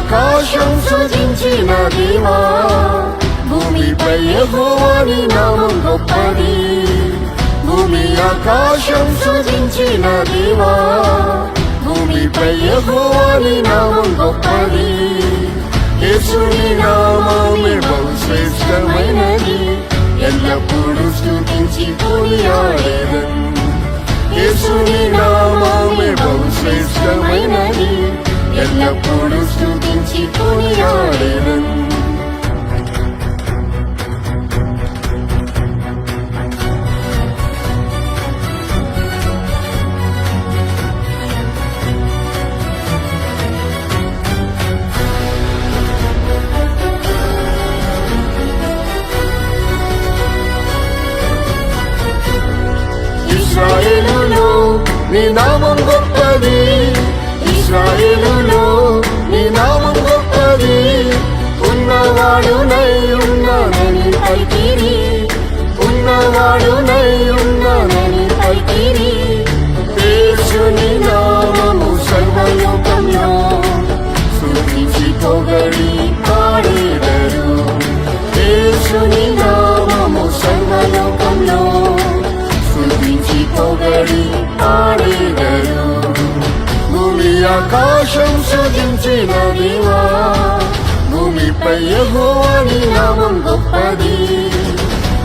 ఆకాశం సృజించిన దేవా, భూమిపై యెహోవా నీ నామం గొప్పది. భూమి ఆకాశం సృజించిన దేవా, భూమిపై యెహోవా నీ నామం గొప్పది. యేసుని నామమే బహు శ్రేష్టమైనది, ఎల్లప్పుడూ స్తుతించి కొనియాడెదను. యేసుని నామమే బహు శ్రేష్టమైనది, ఎల్లప్పుడూ స్తుతించి కొనియాడెదను. ఇశ్రాయేలులో నీ నామం గొప్పది, ఇశ్రాయేలులో నీ నామం గొప్పది. ఉన్నవాడునై ఉన్నానని పలికిరి, ఉన్నవాడునై ఉన్నానని పలికిరి. యేసుని నామము సర్వలోకంలో స్తుతించి పొగడి పాడెదరు. యేసుని నామము సర్వలోకంలో స్తుతించి పొగడి పాడెదరు. భూమి ఆకాశం సృజించిన దేవా, భూమిపై యెహోవా నీ నామం గొప్పది.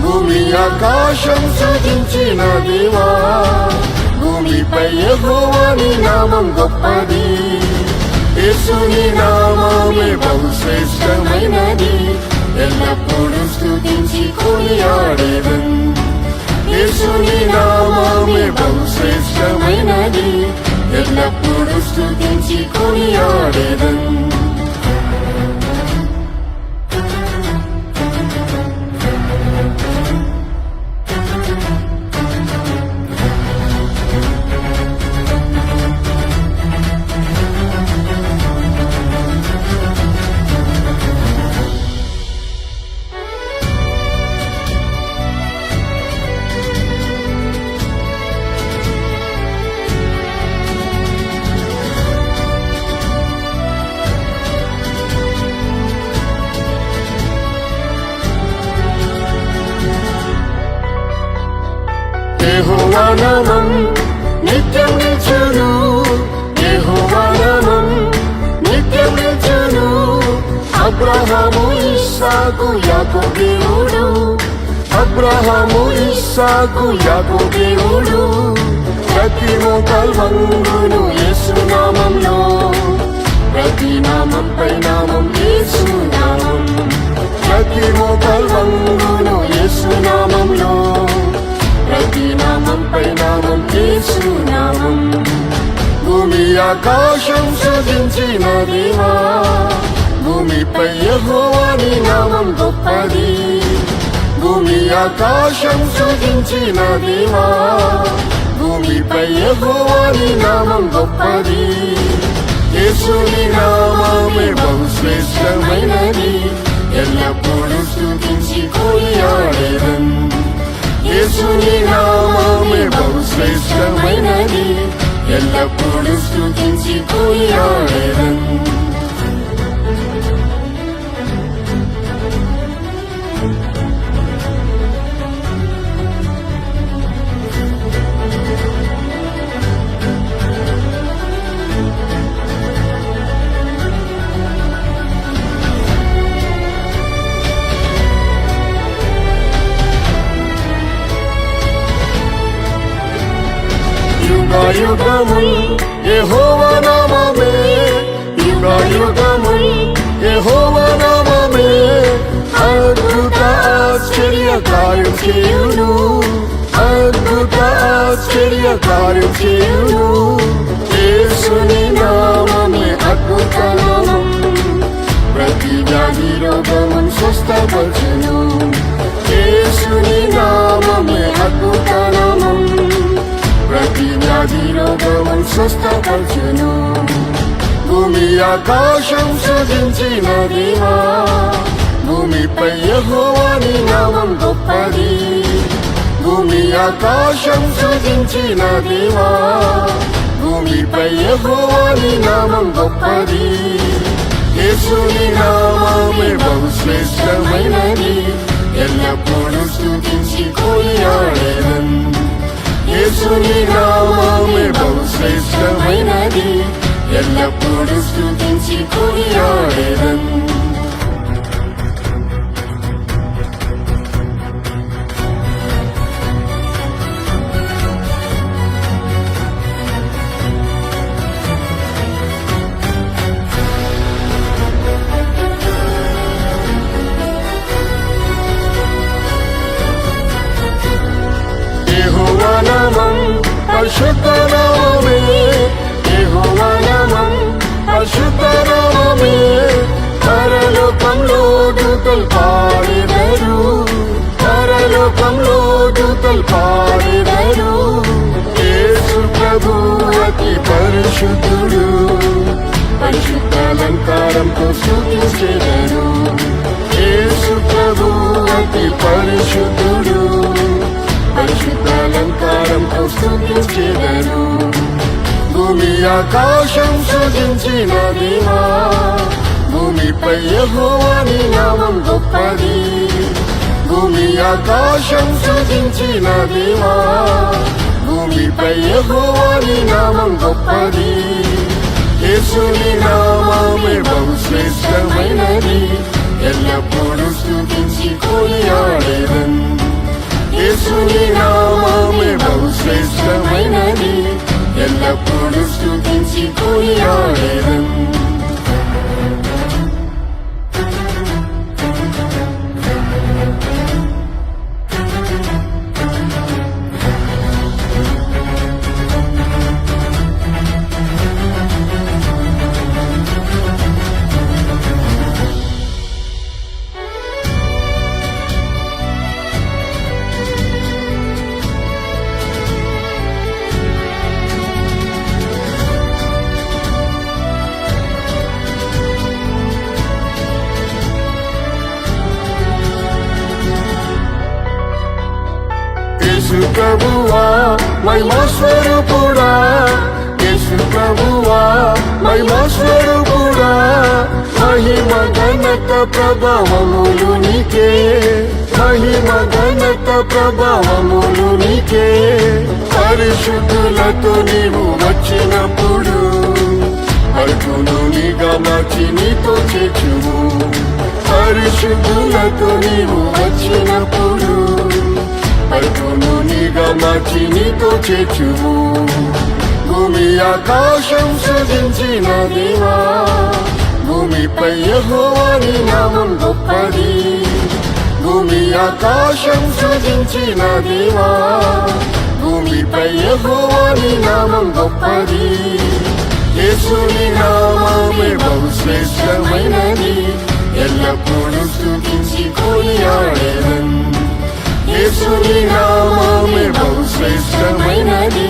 భూమి ఆకాశం సృజించిన దేవా, భూమిపై యెహోవా నీ నామం గొప్పది. యేసుని నామమే బహు శ్రేష్టమైనది, ఎల్లప్పుడూ స్తుతించి కొనియాడెదను. యేసుని నామమే బహు శ్రేష్టమైనది, ఎల్లప్పుడూ స్తుతించి కొనియాడెదను. యెహోవా నామం నిత్యం నిల్చును, యెహోవా నామం నిత్యం నిల్చును. అబ్రహాము ఇస్సాకు యాకోబు దేవుడు, అబ్రహాము ఇస్సాకు యాకోబు దేవుడు. ప్రతి మోకాలు వంగును యేసు నామంలో, ప్రతి నామంపై నామం యేసు నామం. ప్రతి మోకాలు వంగును యేసు నామంలో, ప్రతి నామంపై నామం యేసు నామం. భూమి ఆకాశం సృజించిన దేవా, భూమిపై యెహోవా నీ నామం గొప్పది. భూమి ఆకాశం సృజించిన దేవా, భూమిపై యెహోవా నీ నామం గొప్పది. యేసుని నామమే బహు శ్రేష్టమైనది, ఎల్లప్పుడూ స్తుతించి కొనియాడెదను. యేసుని నామమే బహు శ్రేష్టమైనది, ఎల్లప్పుడూ స్తుతించి కొనియాడెదను. యుగయుగముల్ యెహోవా నామమే, యుగయుగముల్ యెహోవా నామమే. అద్భుత ఆశ్చర్య కార్యం చేయును, అద్భుత ఆశ్చర్య కార్యం చేయును. యేసుని నామమే అద్భుత నామం, ప్రతి వ్యాధి రోగమును స్వస్థపరచును. యేసుని నామమే అద్భుత నామం, ప్రతి వ్యాధి రోగమును స్వస్థపరచును. భూమి ఆకాశం సృజించిన దేవా, భూమిపై యెహోవా నీ నామం గొప్పది. భూమి ఆకాశం సృజించిన దేవా, భూమిపై యెహోవా నీ నామం గొప్పది. యేసుని నామమే బహుశ్రేష్టమైనది, ఎల్లప్పుడూ స్తుతించి కొనియాడెదన్. యేసుని నామమే బహుశ్రేష్టమైనది, ఎల్లప్పుడూ స్తుతించి కొనియాడెదన్. యెహోవా నామం పరిశుద్ధ నామమే, యెహోవా నామం పరిశుద్ధ నామమే. పరలోకంలో దూతలు పాడెదరు, పరలోకంలో దూతలు పాడెదరు. యేసు ప్రభు అతి పరిశుద్ధుడు, పరిశుద్ధ అలంకారంతో స్తుతించెదరు. యేసు ప్రభు అతి పరిశుద్ధుడు, పరిశుద్ధ అలంకారంతో స్తుతించెదరు. భూమి ఆకాశం సృజించిన దేవా, భూమిపై యెహోవాని నామం గొప్పది. భూమి ఆకాశం సృజించిన దేవా, భూమిపై యెహోవాని నామం గొప్పది. యేసుని నామమే బహుశ్రేష్టమైనది, ఎల్లప్పుడూ స్తుతించి కొనియాడెదన్. యేసుని నామమే బహుశ్రేష్టమైనది, ఎల్లప్పుడూ స్తుతించి కొనియాడెదన్. యేసు ప్రభువా మహిమా స్వరూపుడా, యేసు ప్రభువా మహిమా స్వరూపుడా. మహిమ ఘనత ప్రభావములు నీకే, మహిమ ఘనత ప్రభావములు నీకే. పరిశుద్ధులతో నీవు వచ్చినప్పుడు అర్జును నీగా మార్చి నీతో చేర్చుము. పరిశుద్ధులతో నీవు వచ్చినప్పుడు అర్జును నీగా మార్చి నీతో చేర్చుము. భూమి ఆకాశం సృజించిన దేవా, భూమిపై యెహోవాని నామం గొప్పది. భూమి ఆకాశం సృజించిన దేవా, భూమిపై యెహోవాని నామం గొప్పది. యేసుని నామమే బహుశ్రేష్టమైనది, ఎల్లప్పుడూ స్తుతించి కొనియాడెదన్. యేసుని నామమే బహుశ్రేష్టమైనది,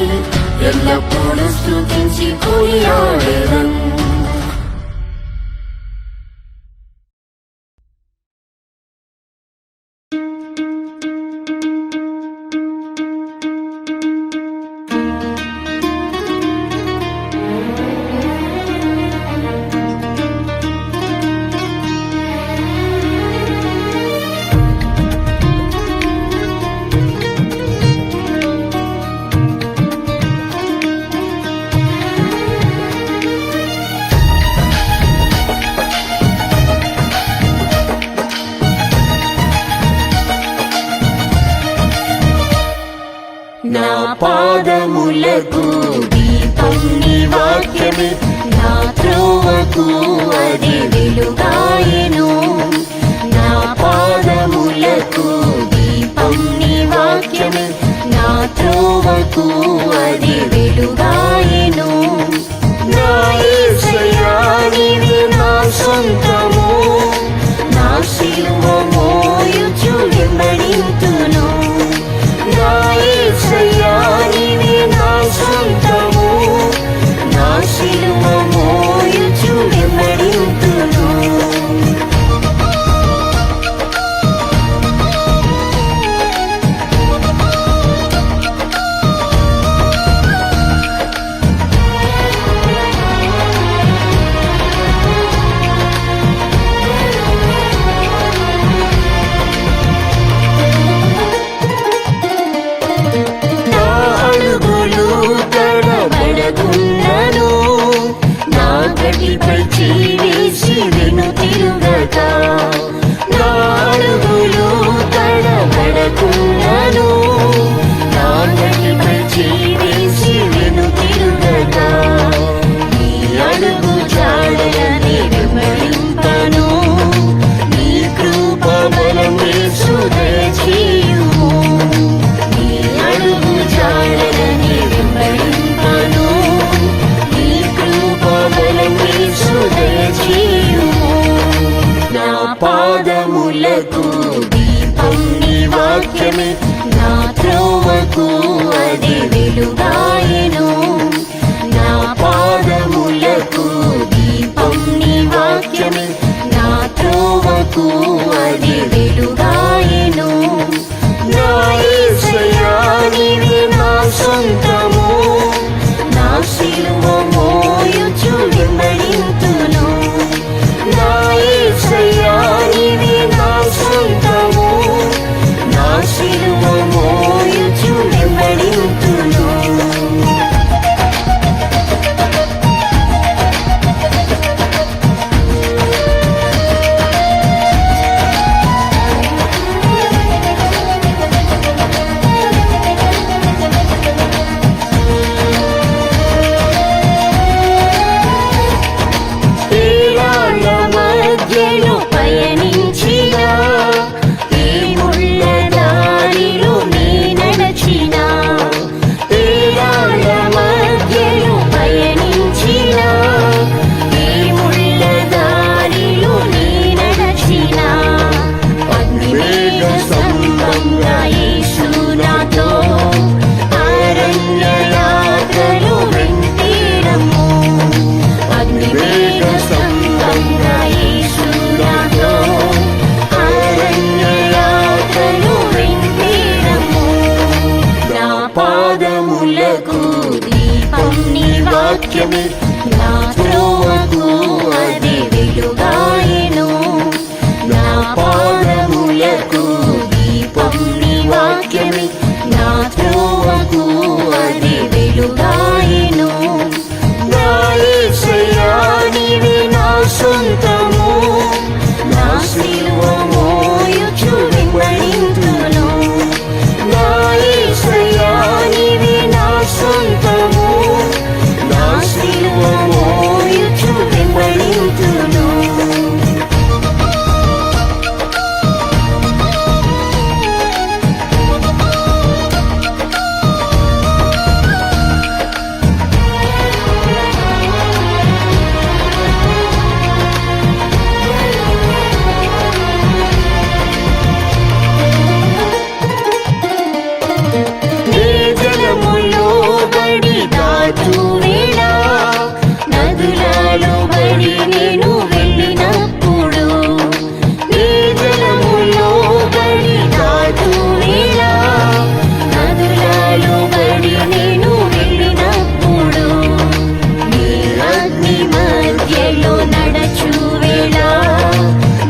ఎల్లప్పుడూ స్తుతించి కొనియాడెదన్. నా పాదములకు దీపం నీ వాక్యమే, నా త్రోవకు అది వెలుగాయెను. నా పాదములకు దీపం నీ వాక్యమే, నా త్రోవకు అది వెలుగాయెను. నా యేసయ్యా నీవే నా సొంతము, నా శిలువ మోయుచు వెంబడింతును. నా యేసయ్యా నీవే నా సొంతము, నా శిలువ మోయుచు వెంబడింతును. నా అడుగులు తడబడకుండాను నా గడిపై చేసి వెనుతిరుగక నీ అడుగు జాడలని వెంబడింపను నీ కృప బలం యేసు దయచేయుము నీ అడుగు జాడలని వెంబడింపను నీ కృప బలం యేసు దయచేయుము నా పాదములకు దీపం నీ వాక్యమే నా త్రోవకు అది వెలుగాయెను నా పాదములకు దీపం నీ వాక్యమే నా త్రోవకు అది వెలుగాయెను నా యేసయ్యా నీవే నా సొంతము నా సిలువ మోయుచు వెంబడింతును నా యేసయ్యా నీవే నా సొంతము నా సిలువ మోయుచు వెంబడింతును తీరాల మధ్యలో పయనించినా ఈ ముళ్ళ దారిలో నీ నడచినా తీరాల మధ్యలో పయనించినా ఈ ముళ్ళ దారిలో నీ నడచినా అగ్నిమేఘ స్తంభంగా యేసు నాతో అరణ్య యాత్రలో వెంటేరము అగ్నిమేఘ స్తంభంగా యేసు నాతో అరణ్య యాత్రలో వెంటేరము నా పాదములకు దీపం నీ వాక్యమే నా త్రోవకు అది వెలుగాయెను నా పాదములకు దీపం నీ వాక్యమే నా త్రోవకు అది వెలుగాయెను నా యేసయ్యా నీవే నా సొంతము నా సిలువ మోయుచు వెంబడింతును నా యేసయ్యా నీవే నా సొంతము నా సిలువ మోయుచు వెంబడింతును నీ జలములో బడి దాటు వేళ నదులలో బడి నేను వెళ్ళినప్పుడు నీ జలములో బడి దాటు వేళ నదులలో బడి నేను వెళ్ళినప్పుడు నీ అగ్ని మధ్యలో నడచు వేళ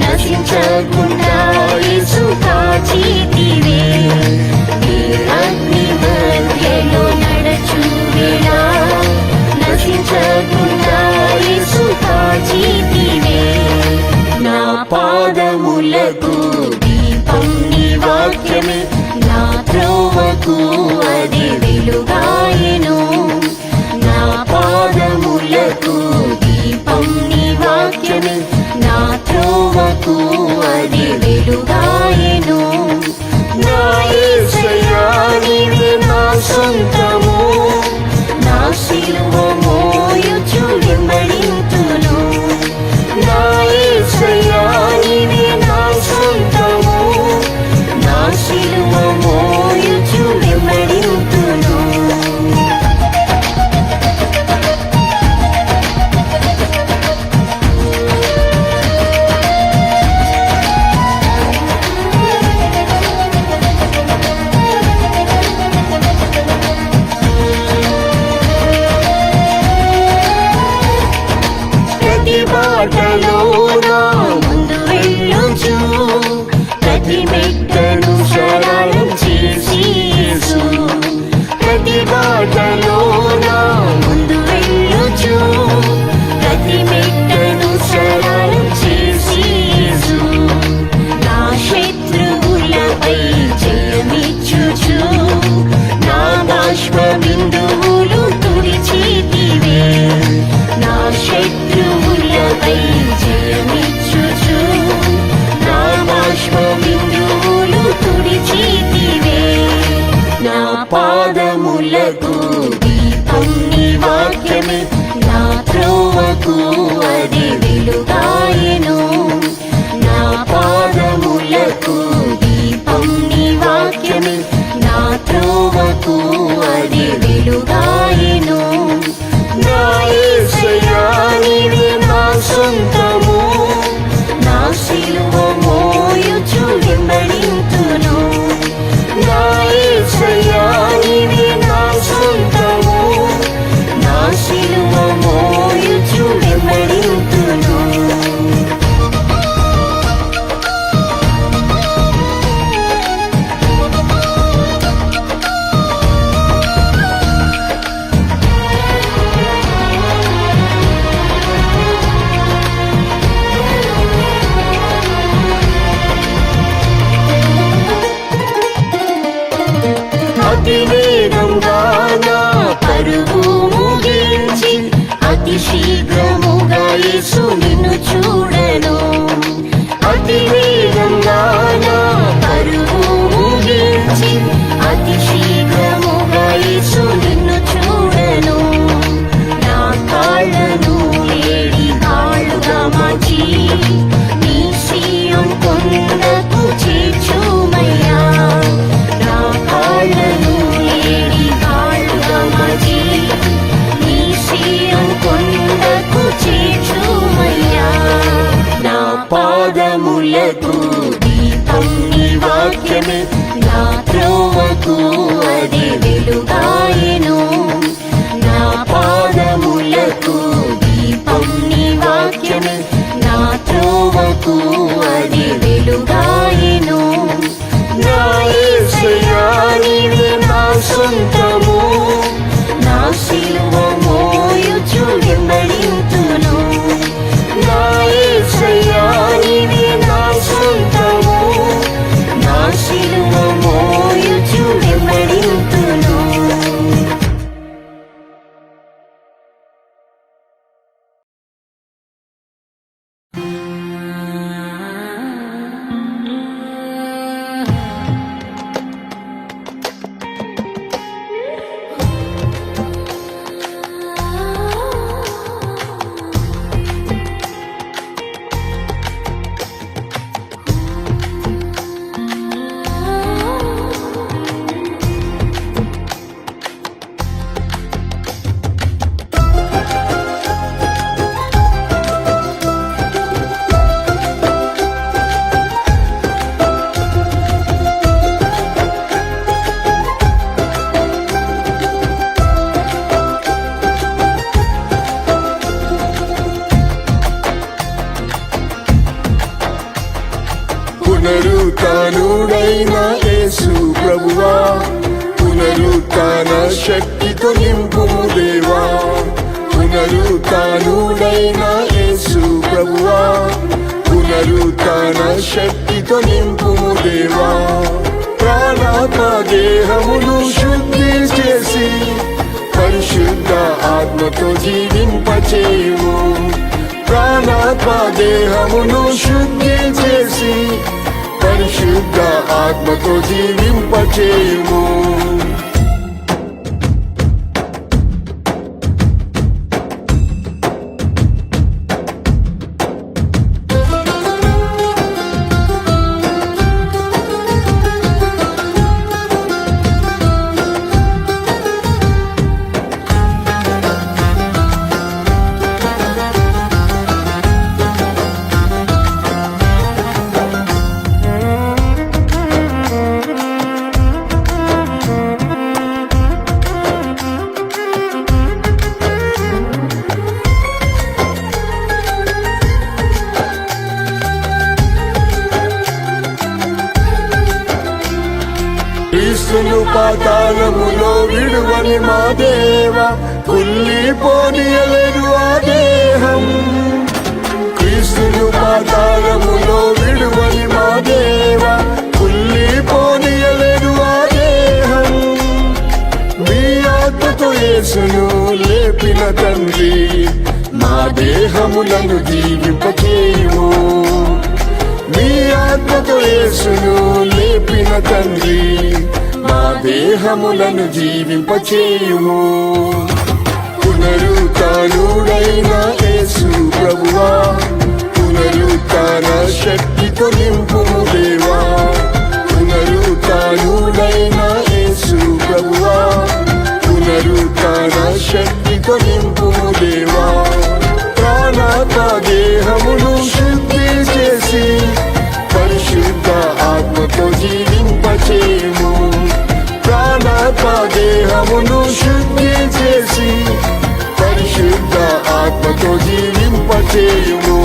నశించకుండా యేసు కాచితివే నీ అగ్ని మధ్యలో నడచు వేళ నశించకుండా యేసు కాచితివే నా పాదములకు దీపం నీ వాక్యమే నా త్రోవకు అది వెలుగాయెను నా పాదములకు దీపం నీ వాక్యమే నా త్రోవకు అది వెలుగాయెను నా యేసయ్యా నీవే నా సొంతము నా సిలువ మోయుచు వెంబడింతును నా యేసయ్యా నీవే నా సొంతము నా సిలువ మోయుచు వెంబడి పాదములకు దీపం నీ వాక్యమే, నా త్రోవకు అది వెలుగాయెను. నా పాదములకు దీపం నీ వాక్యమే, నా త్రోవకు అది వెలుగాయెను. నా యేసయ్యా నీవే నా సొంతము, నా సిలువ మోయుచు వెంబడింతును. నా యేసయ్యా నీవే నా సొంతము, నా సిలువ మోయుచు వెంబడింతును. అతి వేగంగా నా పరుగు ముగించి, అతి శీఘ్రముగా యేసు నిన్ను చూడను. అతి వేగంగా నా పరుగు ముగించి, అతి శీఘ్రముగా యేసు నిన్ను చూడను. నా కాళ్ళను ఏడి కాళ్ళుగా మార్చి, నీ సీయోను కొండకు చేర్చుమయ్యా. నా కాళ్ళను ఏడి కాళ్ళుగా మార్చి, నీ సీయోను కొండకు చేర్చుమయ్యా. నా పాదములకు దీపం నీ వాక్యమే, నా త్రోవకు అది వెలుగాయెను. నా పాదములకు దీపం నీ వాక్యమే, నా త్రోవకు అది వెలుగాయెను. నా యేసయ్యా నీవే నా సొంతము, నా సిలువ మోయుచు వెంబడింతును. నా యేసయ్యా నీవే నా సొంతము, నా సిలువ మోయుచు వెంబడింతును. పునరుత్థానుడైన యేసు ప్రభువా, పునరుత్థాన శక్తితో నింపుము దేవా. పునరుత్థానుడైన యేసు ప్రభువా, పునరుత్థాన శక్తితో నింపుము దేవా. ప్రాణాత్మ దేహమును శుద్ధి చేసి, పరిశుద్ధ ఆత్మతో జీవింపచేయుము. ప్రాణాత్మ దేహమును శుద్ధి చేసి, పరిశుద్ధ ఆత్మతో జీవింపచేయుము. క్రీస్తును పాతాళములో విడువని మా దేవ, కుళ్ళిపోనీయలేదు ఆ దేహం. క్రీస్తును పాతాళములో విడువని మా దేవ, కుళ్ళిపోనీయలేదు ఆ దేహం. మీ ఆత్మతో యేసును లేపిన తండ్రి, మా దేహములను జీవింపచేయుము. మీ ఆత్మతో యేసును లేపిన తండ్రి, మా దేహములను జీవింపచేయుము. పునరుత్థానుడైన యేసు ప్రభువా, పునరుత్థాన శక్తితో నింపుము దేవా. పునరుత్థానుడైన యేసు ప్రభువా, పునరుత్థాన శక్తితో నింపుము దేవా. ప్రాణాత్మ దేహమును శుద్ధి చేసి పరిశుద్ధ ఆత్మతో జీవింపచేయుము. ప్రాణాత్మ దేహమును శుద్ధి చేసి పరిశుద్ధ ఆత్మతో జీవింపచేయుము.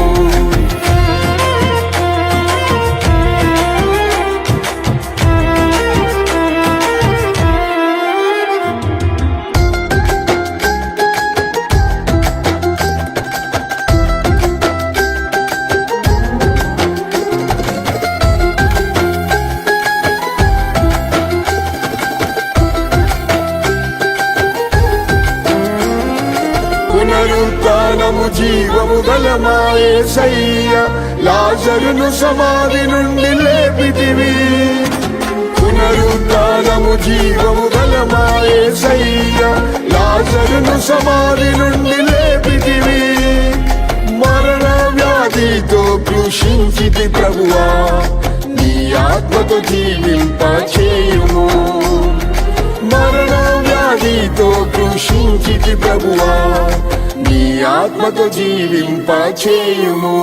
పునరుత్థానము జీవము గల మా యేసయ్య, లాజరును సమాధి నుండి లేపితివి. పునరుత్థానము జీవము గల మా యేసయ్య, లాజరును సమాధి నుండి లేపితివి. మరణ వ్యాధితో కృషించితి ప్రభువా, నీ ఆత్మతో జీవింపచేయుము. మరణ వ్యాధితో కృషించితి ప్రభువా, నీ ఆత్మతో జీవింపచేయుము.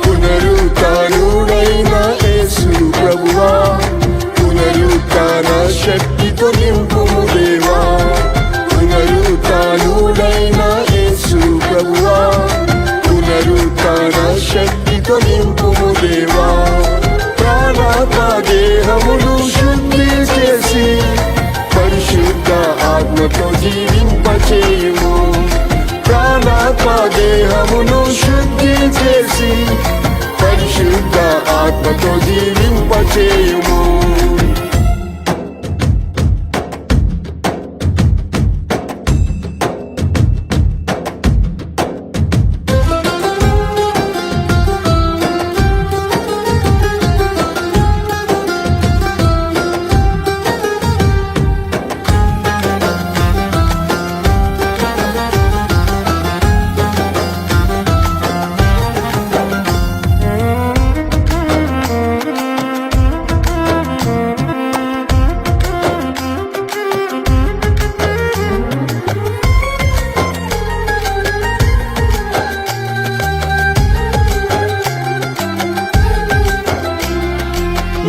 పునరుత్థానుడైన యేసు ప్రభువా, పునరుత్థాన శక్తితో నింపుము దేవా. పునరుత్థానుడైన యేసు ప్రభువా, పునరుత్థాన శక్తితో నింపుము దేవా. ప్రాణాత్మ దేహమును శుద్ధి చేసి పరిశుద్ధ ఆత్మతో జీవింపచేయుము. ప్రాణాత్మ దేహమును శుద్ధి చేసి పరిశుద్ధ ఆత్మతో జీవింపచేయుము.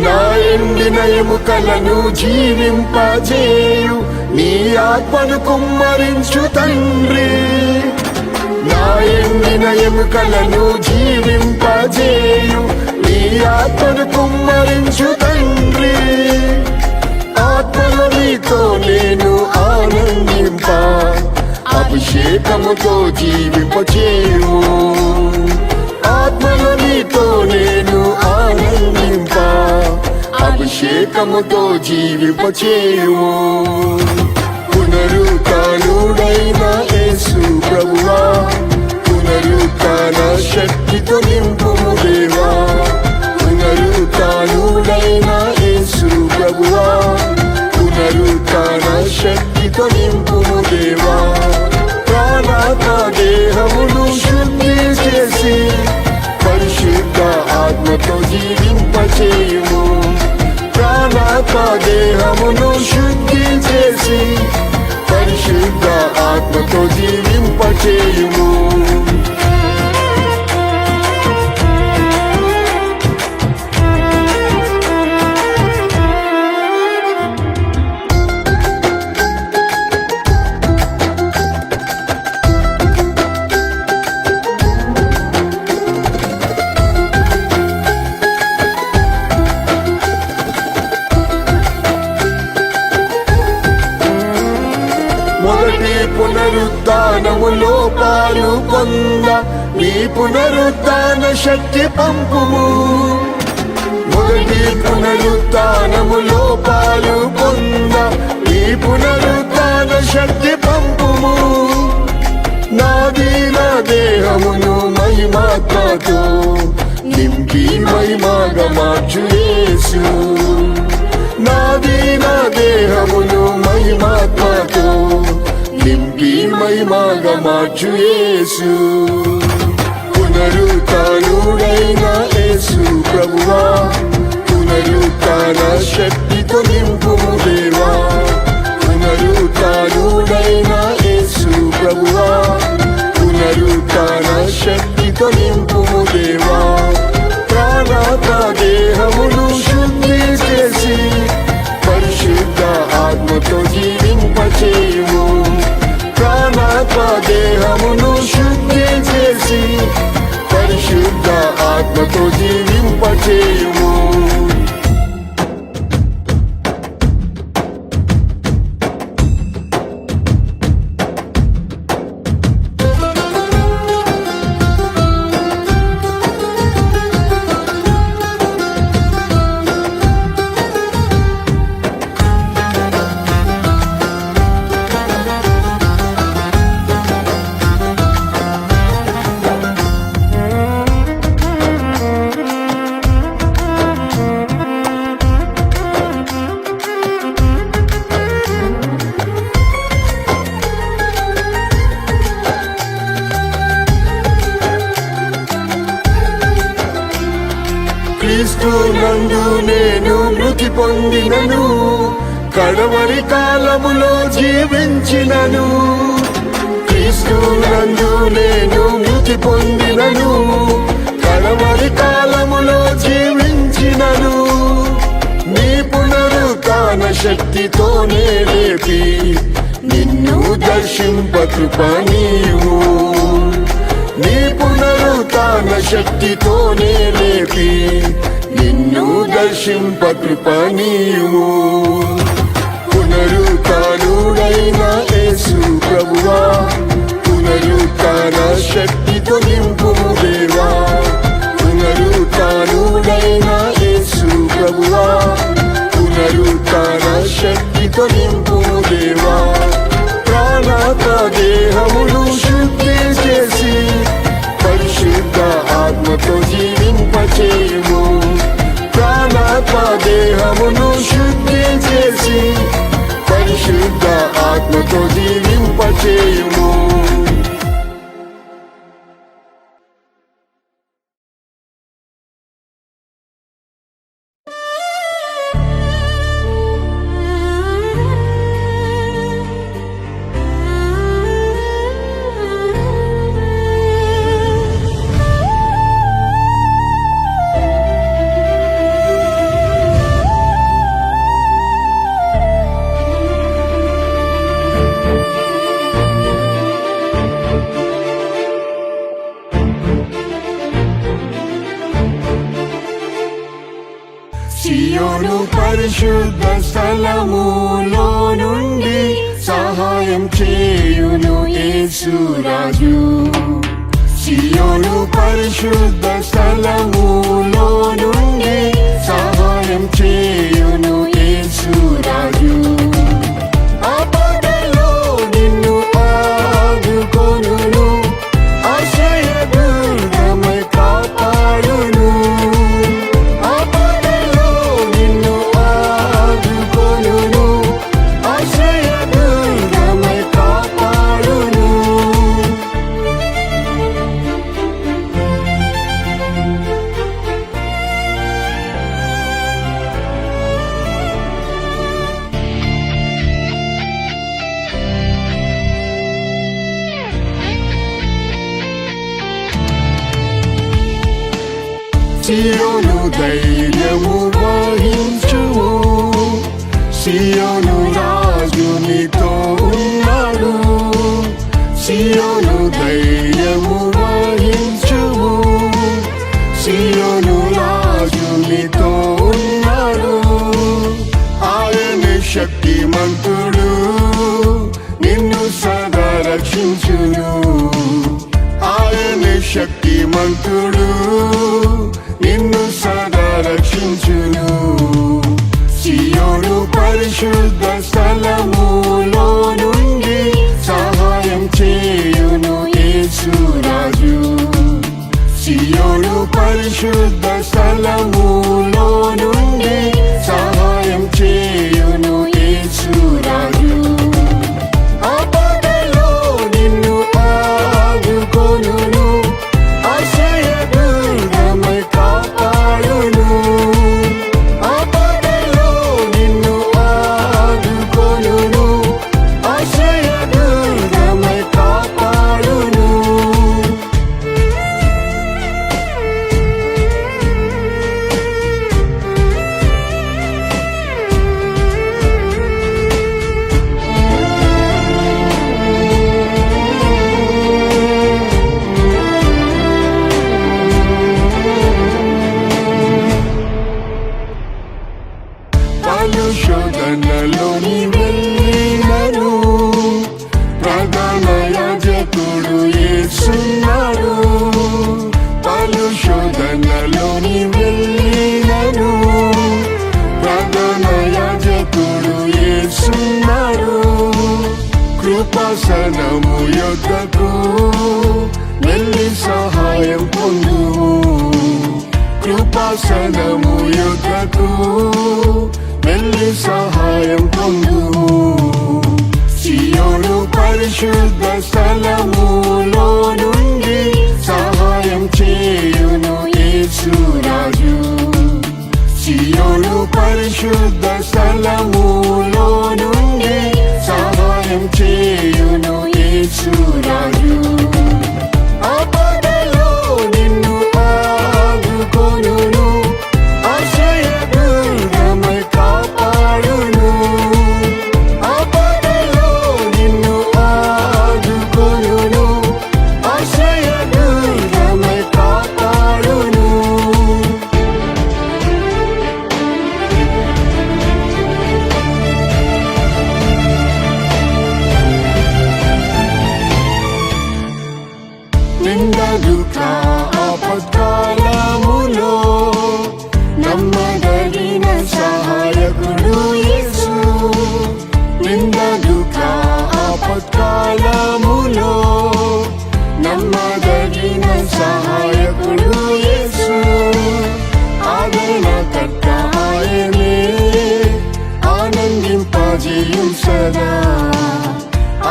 నా ఎండిన ఎముకలను జీవింపజేయు నీ ఆత్మను కుమ్మరించు తండ్రి. నా ఎండిన ఎముకలను జీవింపజేయు నీ ఆత్మను కుమ్మరించు తండ్రి. ఆత్మలో నీతో నేను ఆనందింప, అభిషేకముతో జీవింపచేయు. ఆత్మలో నీతో నేను ఆనందింప, అభిషేకముతో జీవింపచేయుము. పునరుత్థానుడైన యేసు ప్రభువా, పునరుత్థాన శక్తితో నింపుము దేవా. పునరుత్థానుడైన యేసు ప్రభువా, పునరుత్థాన శక్తితో నింపుము దేవా. ప్రాణాత్మ దేహమును శుద్ధి చేసి పరిశుద్ధ ఆత్మతో జీవింపచేయుము. ప్రాణాత్మ దేహమును శుద్ధి చేసి పరిశుద్ధ ఆత్మతో జీవింపచేయుము. మొదటి పునరుత్థానములో పాలు పొంద నీ పునరుత్థాన శక్తి పంపుము. మొదటి పునరుత్థానములో పాలు పొంద నీ పునరుత్థాన శక్తి పంపుము. నాది నా దేహమును మహిమాత్మతో నింపి మహిమగా మార్చు యేసు. నాది నా దేహమును మహిమాత్మతో నింపి మహిమగా మార్చు యేసు. పునరుత్థానుడైన యేసు ప్రభువా, పునరుత్థాన శక్తితో నింపుము దేవా. పునరుత్థానుడైన యేసు ప్రభువా, పునరుత్థాన శక్తితో నింపుము దేవా. ప్రాణాత్మ దేహమును శుద్ధి చేసి పరిశుద్ధ ఆత్మతో జీవింపచేయుము. ప్రాణాత్మ దేహమును శుద్ధి చేసి పరిశుద్ధ ఆత్మతో జీవింపచేయుము. క్రీస్తు నందు నేను మృతి పొందినను, కడవరి కాలములో జీవించినను. క్రీస్తు నందు నేను మృతి పొందినను, కడవరి కాలములో జీవించినను. నీ పునరుత్థాన శక్తితోనే లేపి నిన్ను దర్శింప కృప నీవు. నీ పునరుత్థాన శక్తితోనే లేపి నిన్ను దర్శింప కృప నీవు. పునరుత్థానుడైన యేసు ప్రభువా, పునరుత్థాన శక్తితో నింపుము దేవా. పునరుత్థానుడైన యేసు ప్రభువా, పునరుత్థాన శక్తితో నింపుము దేవా. ప్రాణాత్మ దేహమును శుద్ధి చేసి పరిశుద్ధ ఆత్మతో జీవింపచేయుము. ప్రాణాత్మ దేహమును శుద్ధి చేసి పరిశుద్ధ ఆత్మతో జీవింపచేయుము. సియోను పరిశుద్ధ స్థలములో నుండి సహాయం చేయును యేసు రాజు. సియోను పరిశుద్ధ స్థలములో నుండి సహాయం చేయును యేసు రాజు. ఆపదలో నిన్ను ఆదుకొనును, ఆశ్రయదుర్గమై కాపాడును. సియోను ధైర్యము వహించుము, సియోను రాజు నీతో ఉన్నాడు. సియోను ధైర్యము వహించుము, సియోను రాజు నీతో ఉన్నాడు. ఆయన శక్తిమంతుడు, నిన్ను సదా రక్షించును. ఆయన శక్తిమంతుడు, నిన్ను సదా రక్షించును. సియోను పరిశుద్ధ స్థలములో నుండి సహాయం చేయును యేసు రాజు. సియోను పరిశుద్ధ స్థలములో నుండి సహాయం చేయును వెళ్ళినను ప్రధాన యాజకుడు యేసున్నాడు. పలు శోధనలోని వెళ్ళినను ప్రధాన యాజకుడు యేసున్నాడు. కృపాసనము యొద్దకు వెళ్ళి సహాయం పొందుము. కృపాసనము యొద్దకు వెళ్ళి సహాయం పొందుము. సియోను పరిశుద్ధ స్థలములో నుండి సహాయం చేయును యేసు రాజు. సియోను పరిశుద్ధ స్థలములో నుండి సహాయం చేయును యేసు రాజు. ఆపదలో నిన్ను ఆదుకొనును, ఆశ్రయదుర్గమై కాపాడును. ఆపదలో నిన్ను ఆదుకొనును, ఆశ్రయదుర్గమై కాపాడును. నిందదుఃఖ ఆపత్కాలములో నమ్మదగిన సహాయకుడు యేసు. నిందదుఃఖ ఆపత్కాలములో నమ్మదగిన సహాయకుడు యేసు. ఆదరణకర్త ఆయనే, ఆనందింపజేయు సదా.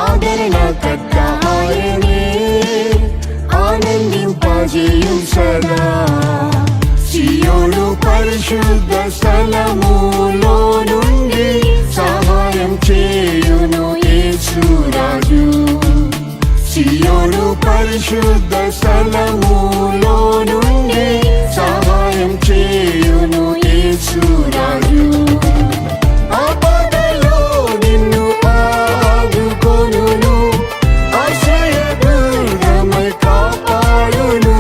ఆదరణకర్త ఆయనే, ఆనందింపజేయు సదా. సియోను పరిశుద్ధ స్థలములో నుండి సహాయం చేయును యేసు రాజు. సియోను పరిశుద్ధ స్థలములో నుండి సహాయం చేయును యేసు రాజు. ఆపదలో నిన్ను ఆదుకొనును, ఆశ్రయదుర్గమై కాపాడును.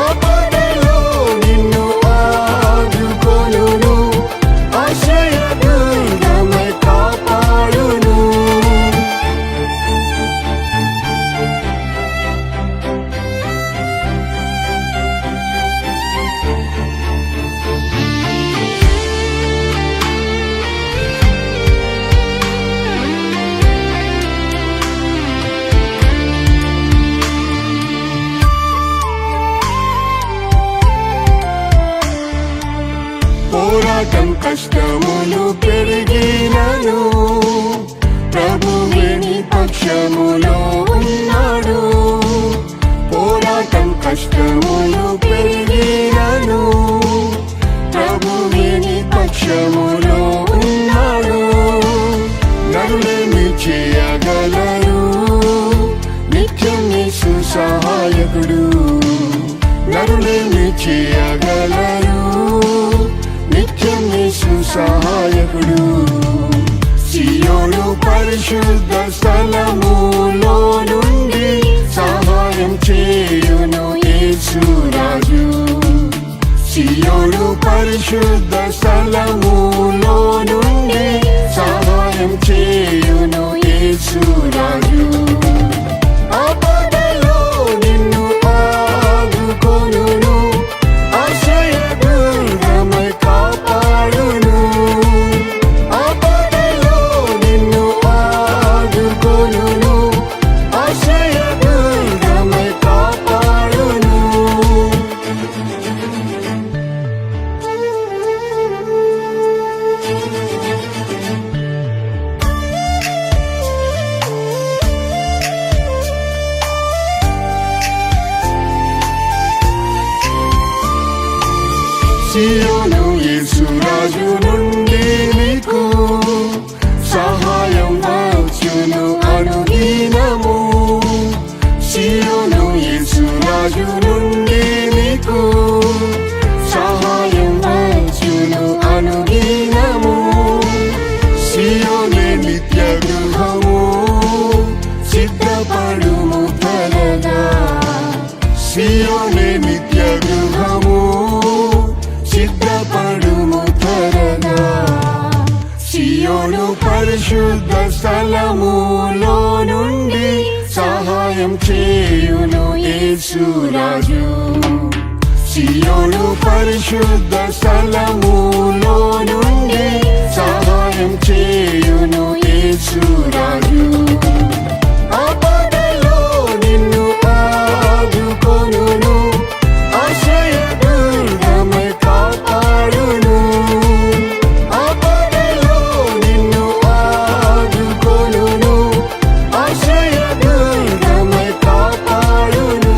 ఆపదలో నిన్ను ఆదుకొనును, ఆశ్రయదుర్గమై కాపాడును. పోరాటం కష్టములు పెరిగినను ప్రభువే నీ పక్షములో ఉన్నాడు. పోరాటం కష్టములు పెరిగినను ప్రభువే నీ పక్షములో ఉన్నాడు. నరులేమి చేయగలరు, నిత్యం యేసు సహాయకుడు. నరులేమి చేయగలరు, నిత్యం యేసు సహాయకుడు. సియోను పరిశుద్ధ స్థలములో నుండి సహాయం చేయును యేసు రాజు. సియోను పరిశుద్ధ స్థలములో నుండి సహాయం చేయును యేసు రాజు. ఆపదలో నిన్ను ఆదుకొనును, ఆశ్రయదుర్గమై కాపాడును. ఆపదలో నిన్ను ఆదుకొనును, ఆశ్రయదుర్గమై కాపాడును. సియోను యేసు రాజు నుండి నీకు సహాయం వచ్చును అనుదినము. సియోను యేసు రాజు నుండి నీకు సహాయం వచ్చును అనుదినము. సియోనే నిత్య గృహము, సిద్ధపడుము త్వరగా. సియోనే నిత్య గృహము, సిద్ధపడుము త్వరగా. సియోను పరిశుద్ధ స్థలములో నుండి సహాయం చేయును యేసురాజు. సియోను పరిశుద్ధ స్థలములో నుండి సహాయం చేయును యేసురాజు. ఆపదలో నిన్ను ఆదుకొనును, ఆశ్రయదుర్గమై కాపాడును. ఆపదలో నిన్ను ఆదుకొనును, ఆశ్రయదుర్గమై కాపాడును.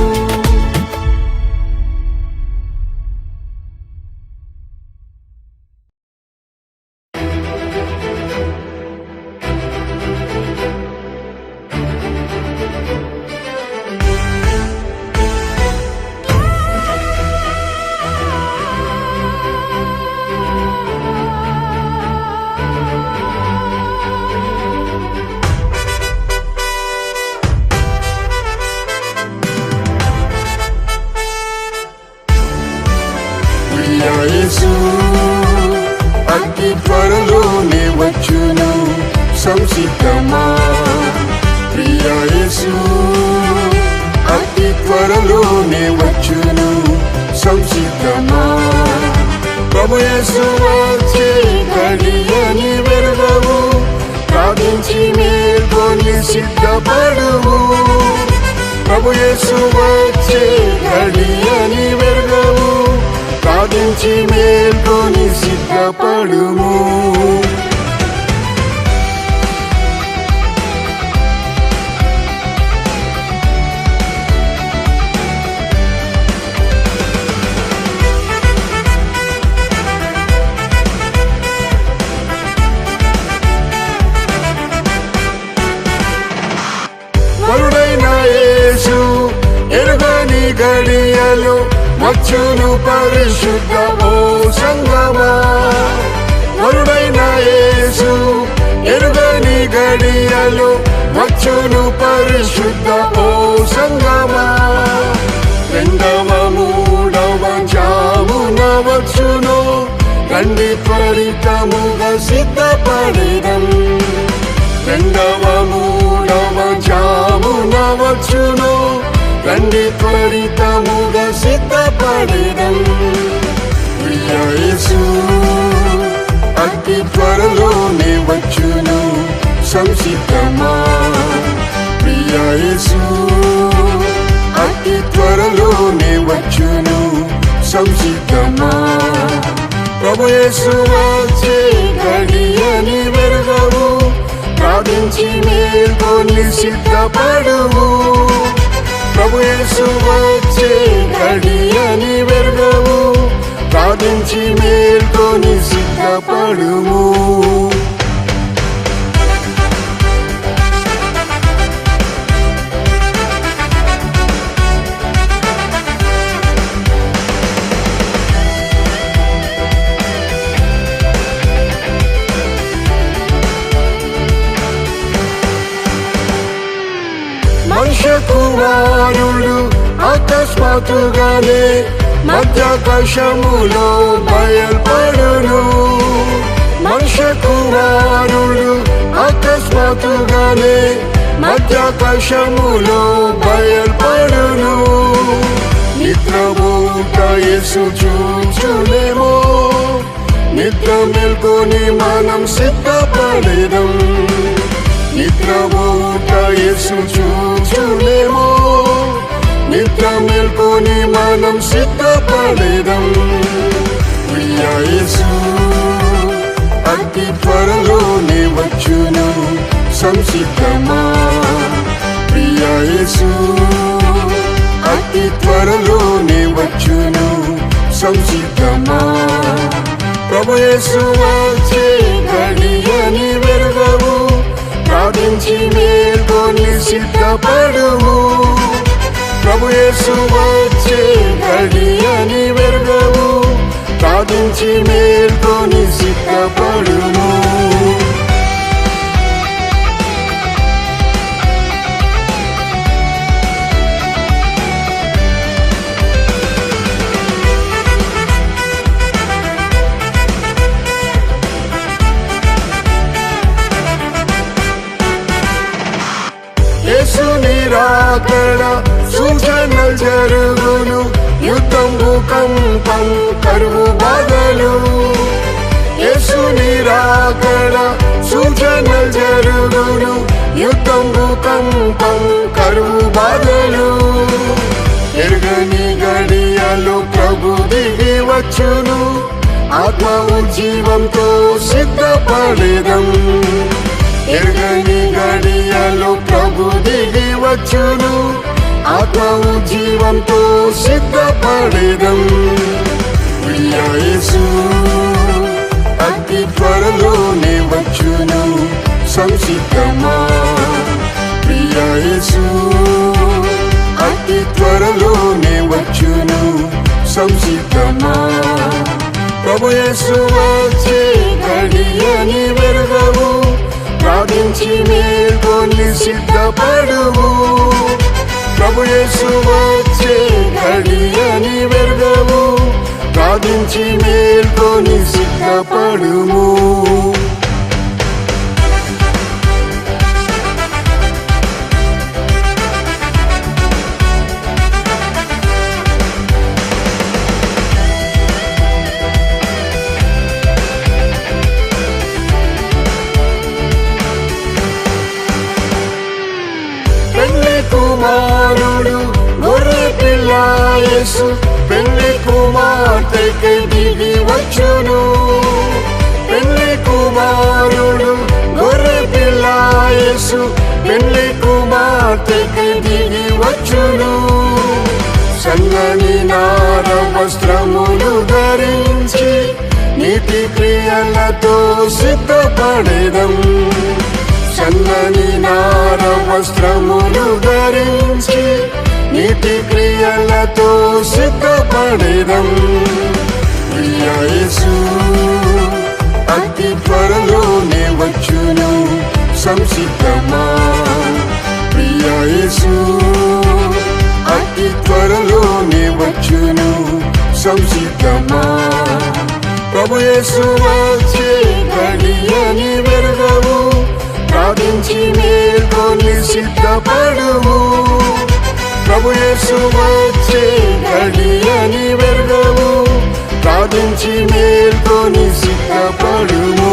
ప్రియ యేసు అతి త్వరలోనే వచ్చును, సంసిద్ధమా. ప్రియ యేసు అతి త్వరలోనే వచ్చును, సంసిద్ధమా. ప్రభు యేసు వచ్చే గడియని వెరగవు, ప్రార్థించి మేల్కొని సిద్ధపడువు. ప్రభు యేసు వచ్చే గడియని వెరగవు, ప్రార్థించి మేల్కొని సిద్ధపడుము. వరుడైన యేసు ఎరుగని గడియలు వచ్చును పరిశుద్ధ ఓ సంగమా. వరుడైన యేసు ఎరుగని గడియలు వచ్చును పరిశుద్ధ ఓ సంగమా. రెండవ మూడవ జామున వచ్చును, రండి త్వరితముగా సిద్ధపడిదం. రెండవ మూడవ జామున వచ్చును, రండి త్వరితముగా సిద్ధపడిదం. ప్రియ యేసు అతి త్వరలోనే వచ్చును, సంసిద్ధమా. ప్రియ యేసు అతి త్వరలోనే వచ్చును, సంసిద్ధమా. ప్రభు యేసు వచ్చే గడియని వెరగవు, ప్రార్థించి మేల్కొని సిద్ధపడువు. ప్రభు యేసు వచ్చే గడియని వెరగవు, ప్రార్థించి మేల్కొని సిద్ధపడుము. మనుష్య కుమారుడు అకస్మాత్తుగానే మధ్యాకాశములో బయల్పడును. మనుష్య కుమారుడు అకస్మాత్తుగానే మధ్యాకాశములో బయల్పడును. నిద్రపోత యేసు చూచులేమో, నిద్ర మేల్కొని మనం సిద్ధపడేదం. నిద్రపోత యేసు చూచులేమో, నిద్ర మేల్కొని మనం సిద్ధపడేదం. ప్రియ యేసు అతి త్వరలోనే వచ్చును, సంసిద్ధమా. ప్రియ యేసు అతి త్వరలోనే వచ్చును, సంసిద్ధమా. ప్రభు యేసు వచ్చే గడియని వెరగవు, ప్రార్థించి మేల్కొని సిద్ధపడువు. ప్రభు యేసు వచ్చే గడియని వెరగవు, ప్రార్థించి మేల్కొని సిద్ధపడుము. జరుగును, యుద్ధం భూకంపం కరువు బాధలు. యేసుని రాకడ సూచనలు జరుగును, యుద్ధం భూకంపం కరువు బాధలు. ఎరుగని గడియలు ప్రభు దిగి వచ్చును, ఆత్మ ఉజ్జీవంతో సిద్ధపడేదం. ఎరుగని గడియలు ప్రభు దిగి వచ్చును, ఆత్మ ఉజ్జీవంతో సిద్ధపడేదం. ప్రియా యేసు అతి త్వరలోనే వచ్చును, సంసిద్ధమా. ప్రియా యేసు అతి త్వరలోనే వచ్చును, సంసిద్ధమా. ప్రభు యేసు వచ్చే గడియని వెరుగవు, ప్రార్థించి మేల్కొని సిద్ధపడువు. ప్రభు యేసు వచ్చే గడియని వెరుగవు, ప్రార్థించి మేల్కొని సిద్ధపడుము. పెళ్లి కుమారుడు గొర్రె పిల్ల యేసు, పెళ్లి కుమార్తెకి దిగి వచ్చును. పెళ్లి కుమారుడు గొర్రె పిల్ల యేసు, పెళ్లి కుమార్తెకి దిగి వచ్చును. సన్నని నార వస్త్రములు ధరించి నీతి క్రియలతో సిద్ధపడేదం. సన్నని నార వస్త్రములు ధరించి నీతి క్రియలతో సిద్ధపడేదం. ప్రియా యేసు అతి త్వరలోనే వచ్చును, సంసిద్ధమా. ప్రియా యేసు అతి త్వరలోనే వచ్చును, సంసిద్ధమా. ప్రభు యేసు వచ్చే గడియని వెరుగవు, ప్రార్థించి మేల్కొని సిద్ధపడువు. ప్రభు యేసు వచ్చే గడియని వెరుగవు, ప్రార్థించి మేల్కొని సిద్ధపడుము.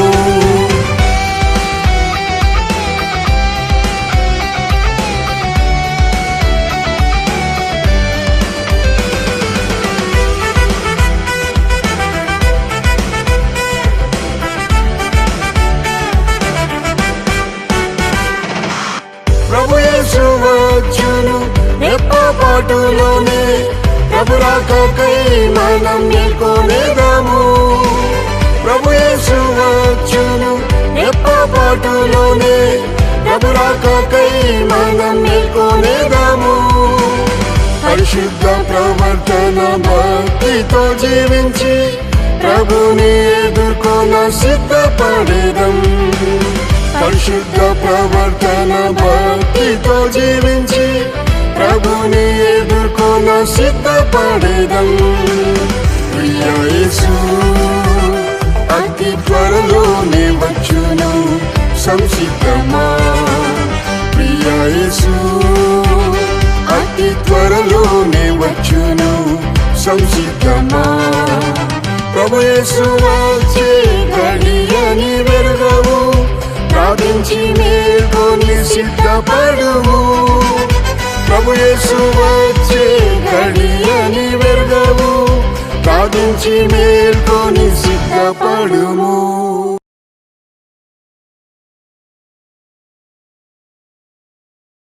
ప్రభు యేసు వచ్చును రెప్పపాటులోనే, ప్రభు రాకకై మనం మేల్కొనేదాము. ప్రభు యేసు వచ్చును రెప్పపాటులోనే, ప్రభు రాకకై మనం మేల్కొనేదాము. పరిశుద్ధ ప్రవర్తన భక్తితో జీవించి ప్రభుని ఎదుర్కొన సిద్ధపడేదం. పరిశుద్ధ ప్రవర్తన భక్తితో జీవించి ప్రభుని ఎదుర్కొన సిద్ధపడేదం. ప్రియా యేసు అతి త్వరలోనే వచ్చును, సంసిద్ధమా. ప్రియా యేసు అతి త్వరలోనే వచ్చును, సంసిద్ధమా. ప్రభు యేసు వచ్చే గడియని వెరుగవు, ప్రార్థించి మేల్కొని సిద్ధపడువు. ప్రభు యేసు వచ్చే గడియని వెరుగవు, ప్రార్థించి మేల్కొని సిద్ధపడుము.